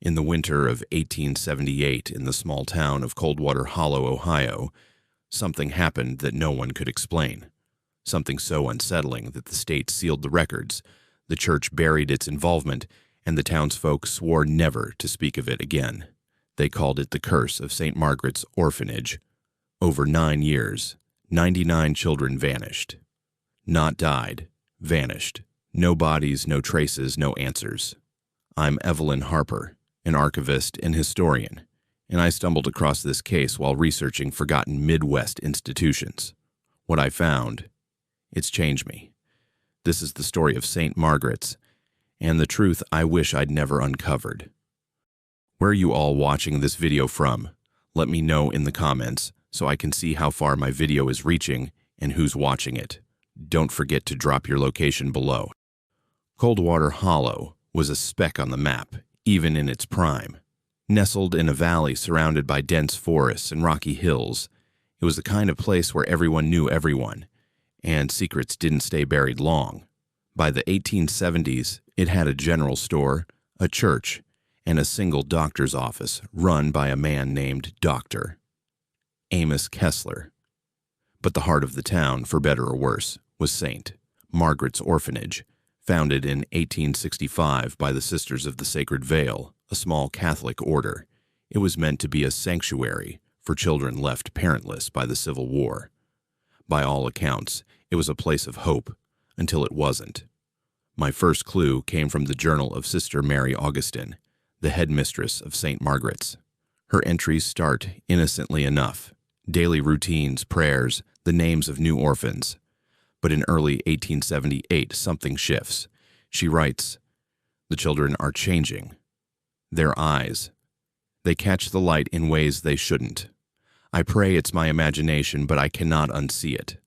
In the winter of 1878, in the small town of Coldwater Hollow, Ohio, something happened that no one could explain. Something so unsettling that the state sealed the records, the church buried its involvement, and the townsfolk swore never to speak of it again. They called it the curse of St. Margaret's Orphanage. Over 9 years, 99 children vanished. Not died, vanished. No bodies, no traces, no answers. I'm Evelyn Harper, an archivist and historian, and I stumbled across this case while researching forgotten Midwest institutions. What I found, it's changed me. This is the story of St. Margaret's, and the truth I wish I'd never uncovered. Where are you all watching this video from? Let me know in the comments so I can see how far my video is reaching and who's watching it. Don't forget to drop your location below. Coldwater Hollow was a speck on the map, even in its prime. Nestled in a valley surrounded by dense forests and rocky hills, it was the kind of place where everyone knew everyone, and secrets didn't stay buried long. By the 1870s, it had a general store, a church, and a single doctor's office run by a man named Dr. Amos Kessler. But the heart of the town, for better or worse, was St. Margaret's Orphanage, founded in 1865 by the Sisters of the Sacred Veil, a small Catholic order. It was meant to be a sanctuary for children left parentless by the Civil War. By all accounts, it was a place of hope, until it wasn't. My first clue came from the journal of Sister Mary Augustine, the headmistress of St. Margaret's. Her entries start innocently enough: daily routines, prayers, the names of new orphans. But in early 1878, something shifts. She writes, "The children are changing. Their eyes. They catch the light in ways they shouldn't. I pray it's my imagination, but I cannot unsee it."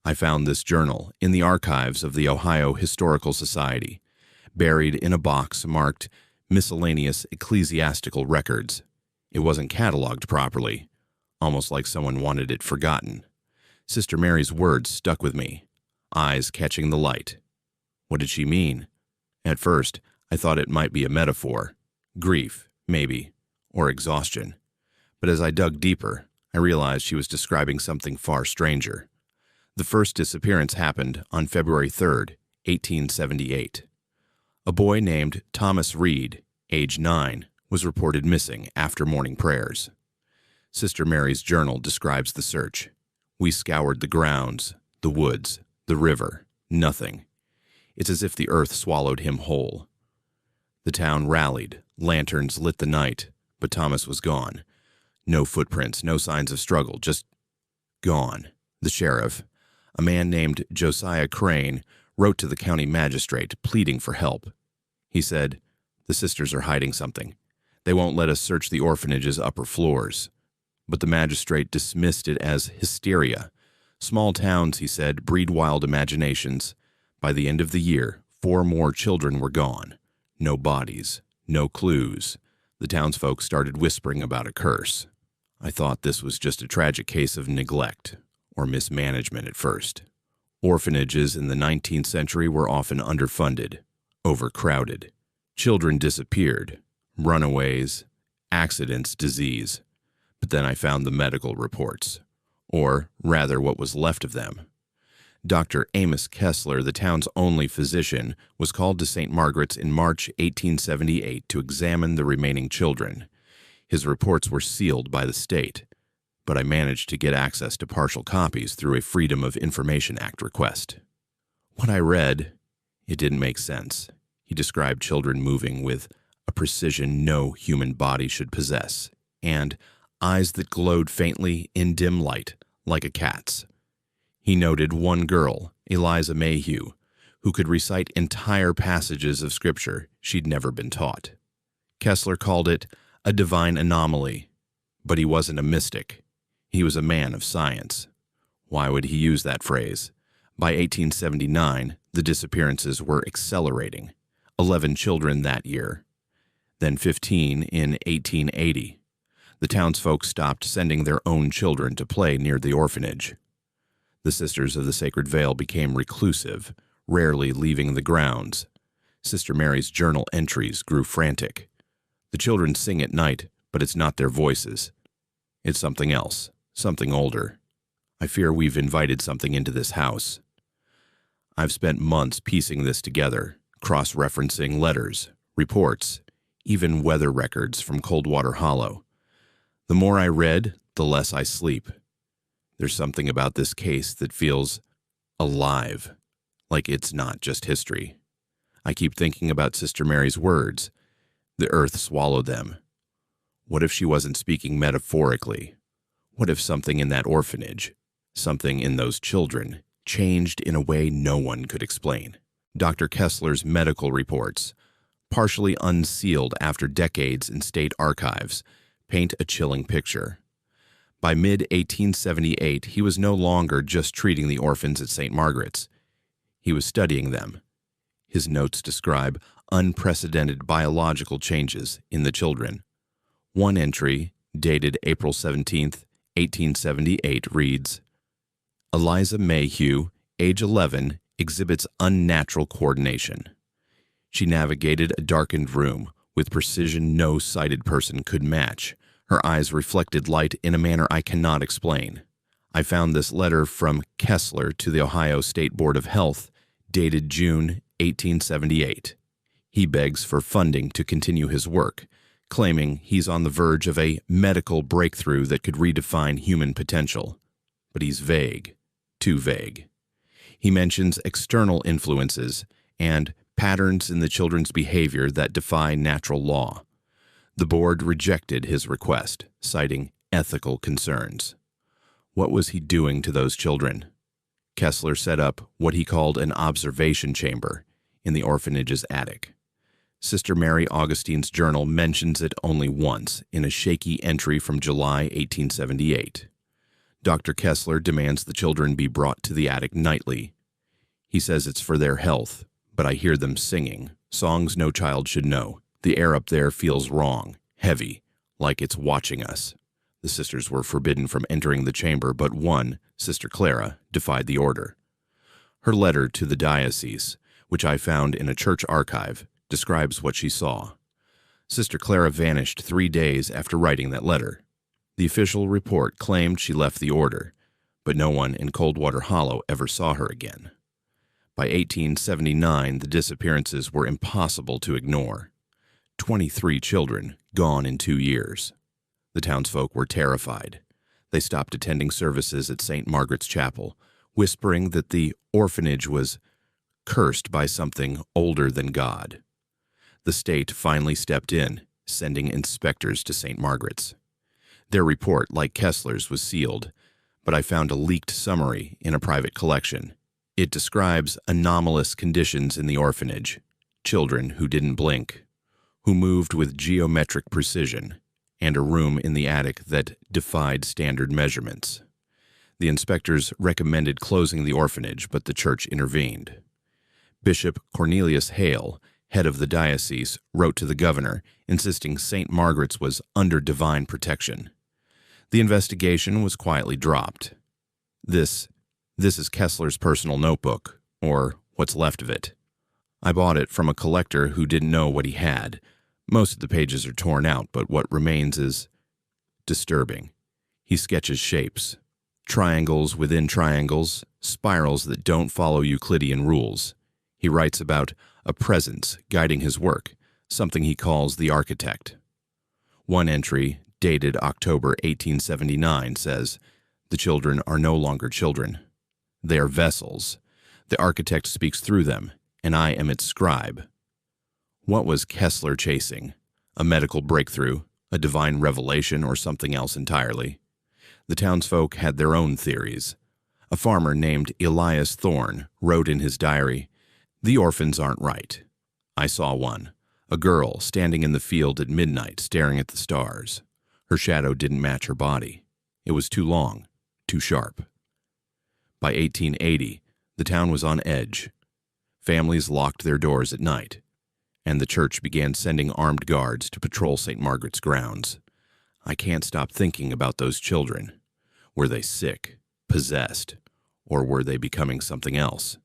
I found this journal in the archives of the Ohio Historical Society, buried in a box marked Miscellaneous Ecclesiastical Records. It wasn't cataloged properly, almost like someone wanted it forgotten. Sister Mary's words stuck with me. Eyes catching the light. What did she mean? At first, I thought it might be a metaphor. Grief, maybe, or exhaustion. But as I dug deeper, I realized she was describing something far stranger. The first disappearance happened on February 3rd, 1878. A boy named Thomas Reed, age 9, was reported missing after morning prayers. Sister Mary's journal describes the search. "We scoured the grounds, the woods, the river. Nothing. It's as if the earth swallowed him whole." The town rallied. Lanterns lit the night, but Thomas was gone. No footprints, no signs of struggle, just gone. The sheriff, a man named Josiah Crane, wrote to the county magistrate pleading for help. He said, "The sisters are hiding something. They won't let us search the orphanage's upper floors." But the magistrate dismissed it as hysteria. Small towns, he said, breed wild imaginations. By the end of the year, 4 more children were gone. No bodies, no clues. The townsfolk started whispering about a curse. I thought this was just a tragic case of neglect or mismanagement at first. Orphanages in the 19th century were often underfunded, overcrowded. Children disappeared, runaways, accidents, disease. But then I found the medical reports, or rather what was left of them. Dr. Amos Kessler, the town's only physician, was called to St. Margaret's in March 1878 to examine the remaining children. His reports were sealed by the state, but I managed to get access to partial copies through a Freedom of Information Act request. What I read, it didn't make sense. He described children moving with a precision no human body should possess, and eyes that glowed faintly in dim light, like a cat's. He noted one girl, Eliza Mayhew, who could recite entire passages of scripture she'd never been taught. Kessler called it a divine anomaly, but he wasn't a mystic. He was a man of science. Why would he use that phrase? By 1879, the disappearances were accelerating. 11 children that year, then 15 in 1880. The townsfolk stopped sending their own children to play near the orphanage. The Sisters of the Sacred Veil became reclusive, rarely leaving the grounds. Sister Mary's journal entries grew frantic. The children sing at night, but it's not their voices. It's something else, something older. I fear we've invited something into this house. I've spent months piecing this together, cross-referencing letters, reports, even weather records from Coldwater Hollow. The more I read, the less I sleep. There's something about this case that feels alive, like it's not just history. I keep thinking about Sister Mary's words. The earth swallowed them. What if she wasn't speaking metaphorically? What if something in that orphanage, something in those children, changed in a way no one could explain? Dr. Kessler's medical reports, partially unsealed after decades in state archives, paint a chilling picture. By mid-1878, he was no longer just treating the orphans at St. Margaret's. He was studying them. His notes describe unprecedented biological changes in the children. One entry, dated April 17, 1878, reads, Eliza Mayhew, age 11, exhibits unnatural coordination. She navigated a darkened room with precision no sighted person could match. Her eyes reflected light in a manner I cannot explain. I found this letter from Kessler to the Ohio State Board of Health, dated June 1878. He begs for funding to continue his work, claiming he's on the verge of a medical breakthrough that could redefine human potential. But he's vague, too vague. He mentions external influences and patterns in the children's behavior that defy natural law. The board rejected his request, citing ethical concerns. What was he doing to those children? Kessler set up what he called an observation chamber in the orphanage's attic. Sister Mary Augustine's journal mentions it only once in a shaky entry from July 1878. Dr. Kessler demands the children be brought to the attic nightly. He says it's for their health, but I hear them singing, songs no child should know. The air up there feels wrong, heavy, like it's watching us. The sisters were forbidden from entering the chamber, but one, Sister Clara, defied the order. Her letter to the diocese, which I found in a church archive, describes what she saw. Sister Clara vanished 3 days after writing that letter. The official report claimed she left the order, but no one in Coldwater Hollow ever saw her again. By 1879, the disappearances were impossible to ignore. 23 children gone in 2 years. The townsfolk were terrified. They stopped attending services at St. Margaret's Chapel, whispering that the orphanage was cursed by something older than God. The state finally stepped in, sending inspectors to St. Margaret's. Their report, like Kessler's, was sealed, but I found a leaked summary in a private collection. It describes anomalous conditions in the orphanage, children who didn't blink, who moved with geometric precision, and a room in the attic that defied standard measurements. The inspectors recommended closing the orphanage, but the church intervened. Bishop Cornelius Hale, head of the diocese, wrote to the governor, insisting St. Margaret's was under divine protection. The investigation was quietly dropped. This is Kessler's personal notebook, or what's left of it. I bought it from a collector who didn't know what he had. Most of the pages are torn out, but what remains is disturbing. He sketches shapes, triangles within triangles, spirals that don't follow Euclidean rules. He writes about a presence guiding his work, something he calls the architect. One entry, dated October 1879, says, "The children are no longer children. They are vessels. The architect speaks through them, and I am its scribe." What was Kessler chasing? A medical breakthrough, a divine revelation, or something else entirely? The townsfolk had their own theories. A farmer named Elias Thorne wrote in his diary, "The orphans aren't right. I saw one, a girl standing in the field at midnight staring at the stars. Her shadow didn't match her body. It was too long, too sharp." By 1880, the town was on edge. Families locked their doors at night, and the church began sending armed guards to patrol St. Margaret's grounds. I can't stop thinking about those children. Were they sick, possessed, or were they becoming something else?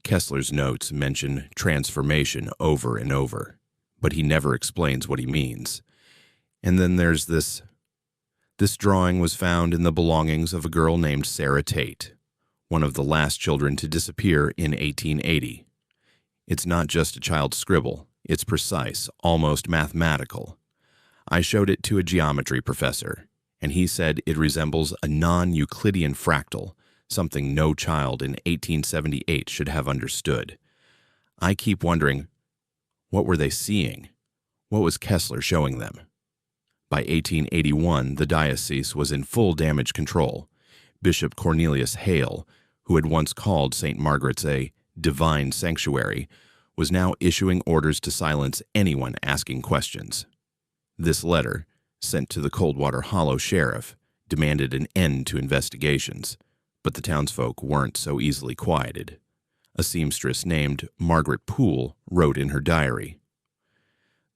Kessler's notes mention transformation over and over, but he never explains what he means. And then there's this. This drawing was found in the belongings of a girl named Sarah Tate, one of the last children to disappear in 1880. It's not just a child's scribble. It's precise, almost mathematical. I showed it to a geometry professor, and he said it resembles a non-Euclidean fractal, something no child in 1878 should have understood. I keep wondering, what were they seeing? What was Kessler showing them? By 1881, the diocese was in full damage control. Bishop Cornelius Hale, who had once called St. Margaret's a divine sanctuary, was now issuing orders to silence anyone asking questions. This letter, sent to the Coldwater Hollow sheriff, demanded an end to investigations, but the townsfolk weren't so easily quieted. A seamstress named Margaret Poole wrote in her diary,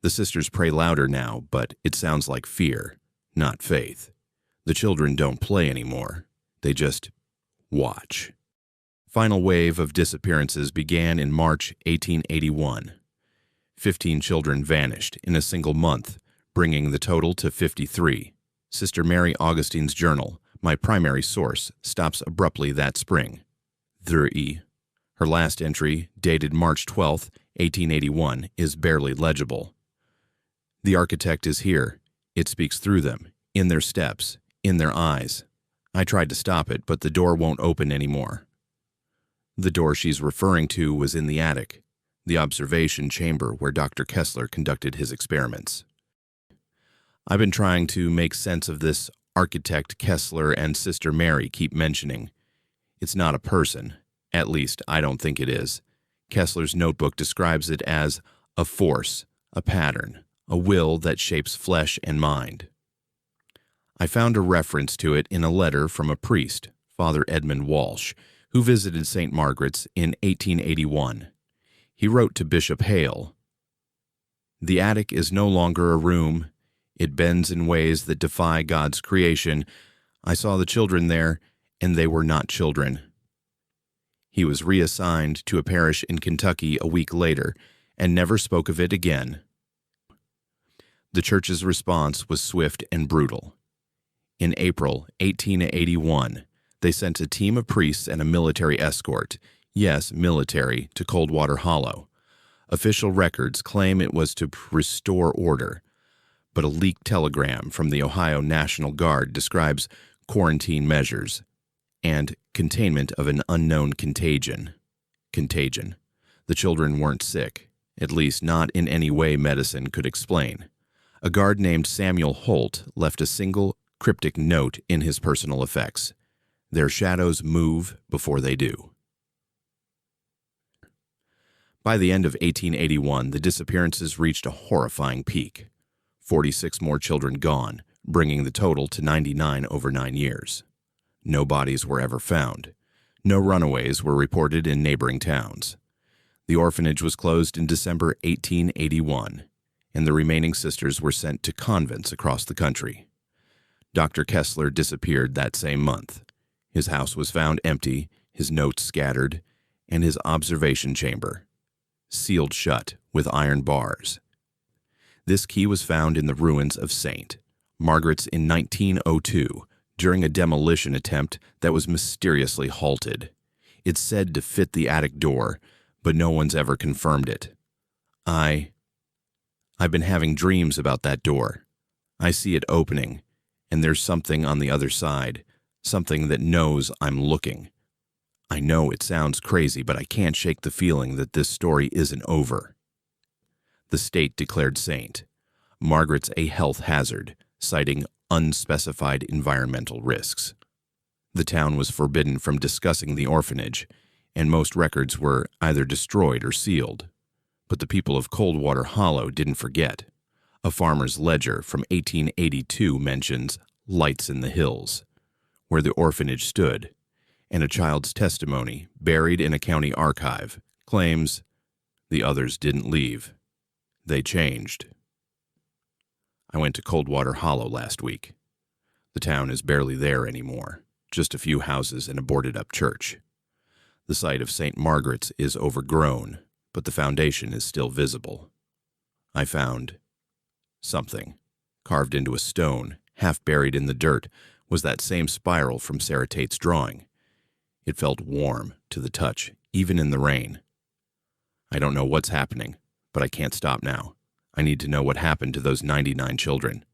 "The sisters pray louder now, but it sounds like fear, not faith. The children don't play anymore. They just watch." Final wave of disappearances began in March 1881. 15 children vanished in a single month, bringing the total to 53. Sister Mary Augustine's journal, my primary source, stops abruptly that spring. 3. Her last entry, dated March 12, 1881, is barely legible. "The architect is here. It speaks through them, in their steps, in their eyes. I tried to stop it, but the door won't open anymore." The door she's referring to was in the attic, the observation chamber where Dr. Kessler conducted his experiments. I've been trying to make sense of this architect Kessler and Sister Mary keep mentioning. It's not a person. At least, I don't think it is. Kessler's notebook describes it as a force, a pattern, a will that shapes flesh and mind. I found a reference to it in a letter from a priest, Father Edmund Walsh, who visited St. Margaret's in 1881. He wrote to Bishop Hale, "The attic is no longer a room. It bends in ways that defy God's creation. I saw the children there, and they were not children." He was reassigned to a parish in Kentucky a week later and never spoke of it again. The church's response was swift and brutal. In April 1881, they sent a team of priests and a military escort, yes, military, to Coldwater Hollow. Official records claim it was to restore order, but a leaked telegram from the Ohio National Guard describes quarantine measures and containment of an unknown contagion. Contagion. The children weren't sick, at least not in any way medicine could explain. A guard named Samuel Holt left a single cryptic note in his personal effects. "Their shadows move before they do." By the end of 1881, the disappearances reached a horrifying peak. 46 more children gone, bringing the total to 99 over 9 years. No bodies were ever found. No runaways were reported in neighboring towns. The orphanage was closed in December 1881, and the remaining sisters were sent to convents across the country. Dr. Kessler disappeared that same month. His house was found empty, his notes scattered, and his observation chamber sealed shut with iron bars. This key was found in the ruins of St. Margaret's in 1902 during a demolition attempt that was mysteriously halted. It's said to fit the attic door, but no one's ever confirmed it. I've been having dreams about that door. I see it opening, and there's something on the other side, something that knows I'm looking. I know it sounds crazy, but I can't shake the feeling that this story isn't over. The state declared St. Margaret's a health hazard, citing unspecified environmental risks. The town was forbidden from discussing the orphanage, and most records were either destroyed or sealed. But the people of Coldwater Hollow didn't forget. A farmer's ledger from 1882 mentions lights in the hills, where the orphanage stood, and a child's testimony, buried in a county archive, claims the others didn't leave. They changed. I went to Coldwater Hollow last week. The town is barely there anymore, just a few houses and a boarded-up church. The site of St. Margaret's is overgrown, but the foundation is still visible. I found something Carved into a stone, half buried in the dirt, was that same spiral from Sarah Tate's drawing. It felt warm to the touch, even in the rain. I don't know what's happening, but I can't stop now. I need to know what happened to those 99 children.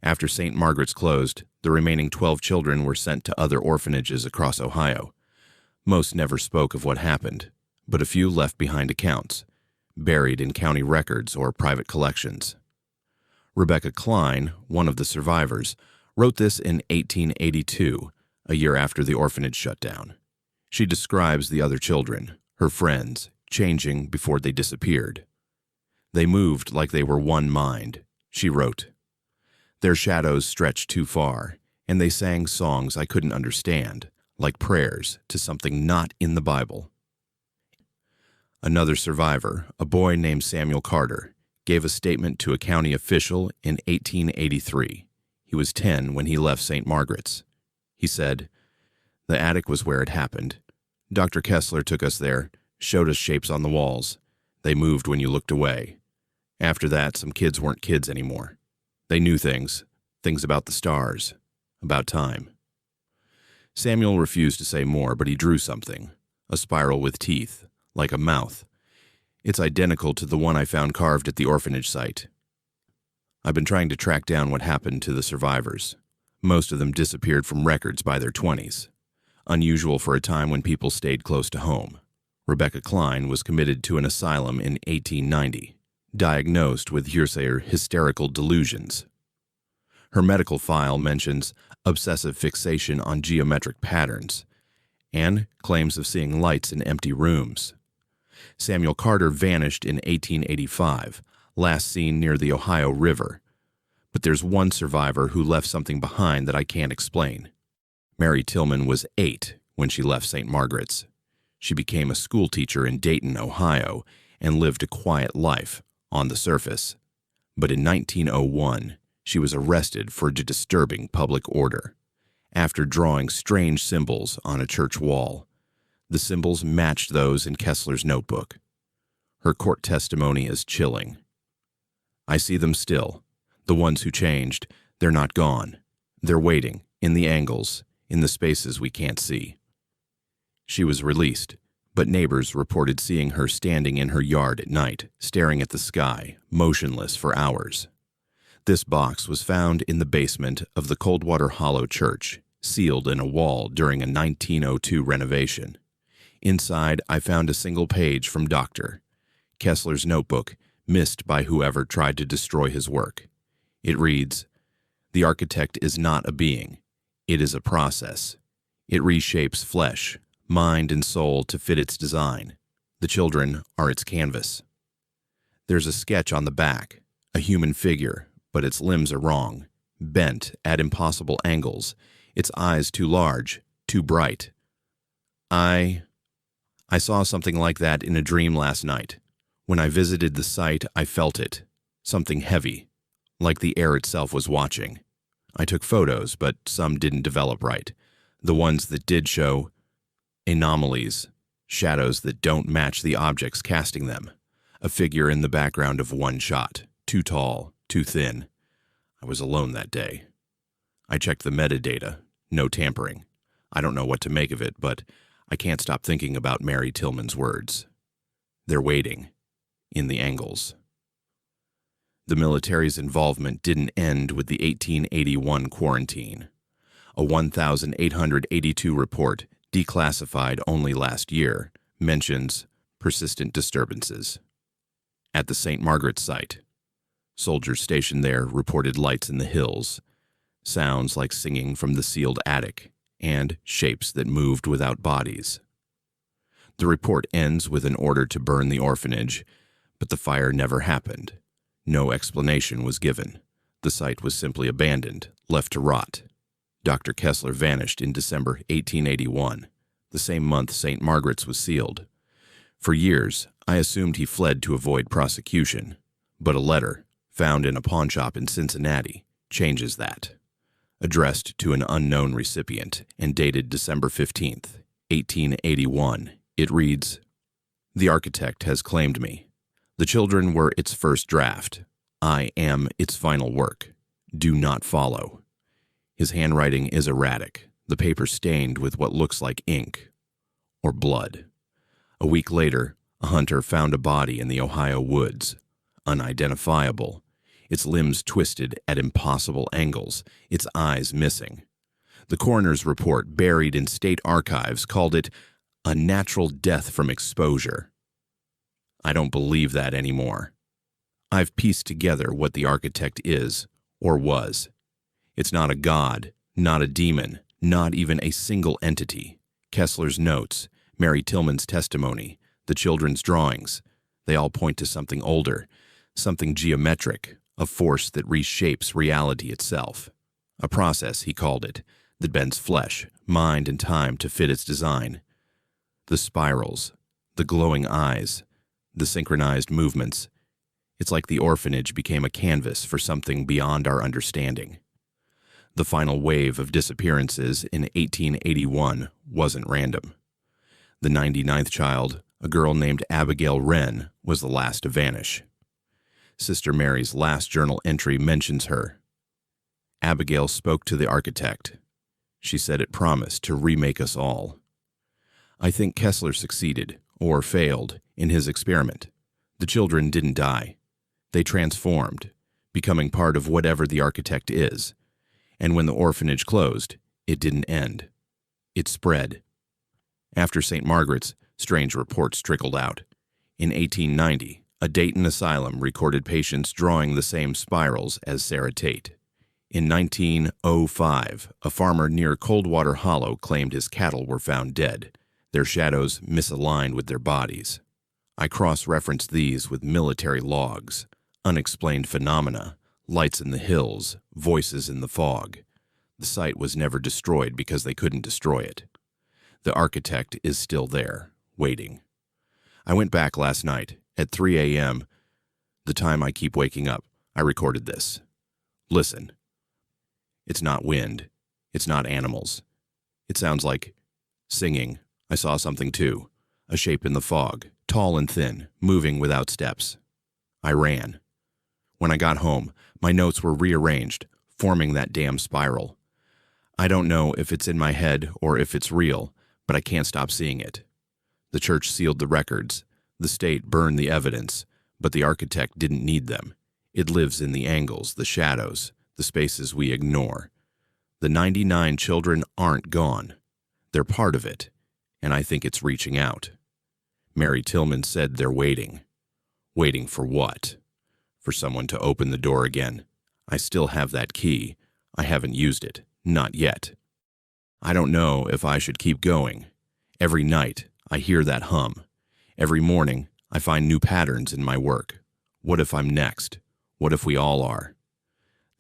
After St. Margaret's closed, the remaining 12 children were sent to other orphanages across Ohio. Most never spoke of what happened, but a few left behind accounts, buried in county records or private collections. Rebecca Klein, one of the survivors, wrote this in 1882, a year after the orphanage shut down. She describes the other children, her friends, changing before they disappeared. They moved like they were one mind, she wrote. Their shadows stretched too far, and they sang songs I couldn't understand, like prayers to something not in the Bible. Another survivor, a boy named Samuel Carter, gave a statement to a county official in 1883. He was 10 when he left St. Margaret's. He said, "The attic was where it happened. Dr. Kessler took us there, showed us shapes on the walls. They moved when you looked away. After that, some kids weren't kids anymore. They knew things about the stars, about time." Samuel refused to say more, but he drew something, a spiral with teeth, like a mouth. It's identical to the one I found carved at the orphanage site. I've been trying to track down what happened to the survivors. Most of them disappeared from records by their 20s. Unusual for a time when people stayed close to home. Rebecca Klein was committed to an asylum in 1890, diagnosed with hysterical delusions. Her medical file mentions obsessive fixation on geometric patterns and claims of seeing lights in empty rooms. Samuel Carter vanished in 1885, last seen near the Ohio River. But there's one survivor who left something behind that I can't explain. Mary Tillman was 8 when she left St. Margaret's. She became a school teacher in Dayton, Ohio, and lived a quiet life on the surface. But in 1901, she was arrested for disturbing public order after drawing strange symbols on a church wall. The symbols matched those in Kessler's notebook. Her court testimony is chilling. "I see them still. The ones who changed, they're not gone. They're waiting, in the angles, in the spaces we can't see." She was released, but neighbors reported seeing her standing in her yard at night, staring at the sky, motionless for hours. This box was found in the basement of the Coldwater Hollow Church, sealed in a wall during a 1902 renovation. Inside, I found a single page from Dr. Kessler's notebook, missed by whoever tried to destroy his work. It reads, "The architect is not a being. It is a process. It reshapes flesh, mind, and soul to fit its design. The children are its canvas." There's a sketch on the back, a human figure, but its limbs are wrong, bent at impossible angles, its eyes too large, too bright. I saw something like that in a dream last night. When I visited the site, I felt it, something heavy, like the air itself was watching. I took photos, but some didn't develop right. The ones that did show anomalies, shadows that don't match the objects casting them. A figure in the background of one shot, too tall, too thin. I was alone that day. I checked the metadata, no tampering. I don't know what to make of it, but I can't stop thinking about Mary Tillman's words. They're waiting, in the angles. The military's involvement didn't end with the 1881 quarantine. A 1,882 report, declassified only last year, mentions persistent disturbances. At the St. Margaret's site, soldiers stationed there reported lights in the hills, sounds like singing from the sealed attic, and shapes that moved without bodies. The report ends with an order to burn the orphanage, but the fire never happened. No explanation was given. The site was simply abandoned, left to rot. Dr. Kessler vanished in December 1881, the same month St. Margaret's was sealed. For years, I assumed he fled to avoid prosecution, but a letter, found in a pawnshop in Cincinnati, changes that. Addressed to an unknown recipient and dated December 15th, 1881, it reads, "The architect has claimed me. The children were its first draft. I am its final work. Do not follow. His handwriting is erratic, the paper stained with what looks like ink or blood. A week later, a hunter found a body in the Ohio woods, unidentifiable, its limbs twisted at impossible angles, its eyes missing. The coroner's report, buried in state archives, called it a natural death from exposure. I don't believe that anymore. I've pieced together what the architect is, or was. It's not a god, not a demon, not even a single entity. Kessler's notes, Mary Tillman's testimony, the children's drawings, they all point to something older, something geometric, a force that reshapes reality itself. A process, he called it, that bends flesh, mind, and time to fit its design. The spirals, the glowing eyes, the synchronized movements. It's like the orphanage became a canvas for something beyond our understanding. The final wave of disappearances in 1881 wasn't random. The 99th child, a girl named Abigail Wren, was the last to vanish. Sister Mary's last journal entry mentions her. Abigail spoke to the architect. She said it promised to remake us all. I think Kessler succeeded, or failed, in his experiment. The children didn't die. They transformed, becoming part of whatever the architect is. And when the orphanage closed, it didn't end. It spread. After St. Margaret's, strange reports trickled out. In 1890, a Dayton asylum recorded patients drawing the same spirals as Sarah Tate. In 1905, a farmer near Coldwater Hollow claimed his cattle were found dead, their shadows misaligned with their bodies. I cross-referenced these with military logs, unexplained phenomena, lights in the hills, voices in the fog. The site was never destroyed because they couldn't destroy it. The architect is still there, waiting. I went back last night, at 3 a.m., the time I keep waking up. I recorded this. Listen. It's not wind. It's not animals. It sounds like singing. I saw something too. A shape in the fog, tall and thin, moving without steps. I ran. When I got home, my notes were rearranged, forming that damn spiral. I don't know if it's in my head or if it's real, but I can't stop seeing it. The church sealed the records. The state burned the evidence, but the architect didn't need them. It lives in the angles, the shadows, the spaces we ignore. The 99 children aren't gone. They're part of it, and I think it's reaching out. Mary Tillman said they're waiting. Waiting for what? For someone to open the door again. I still have that key. I haven't used it. Not yet. I don't know if I should keep going. Every night, I hear that hum. Every morning, I find new patterns in my work. What if I'm next? What if we all are?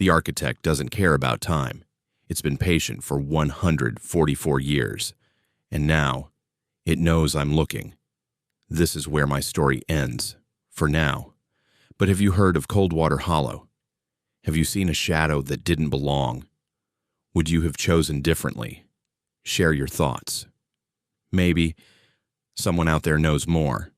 The architect doesn't care about time. It's been patient for 144 years. And now, it knows I'm looking. This is where my story ends, for now. But have you heard of Coldwater Hollow? Have you seen a shadow that didn't belong? Would you have chosen differently? Share your thoughts. Maybe someone out there knows more.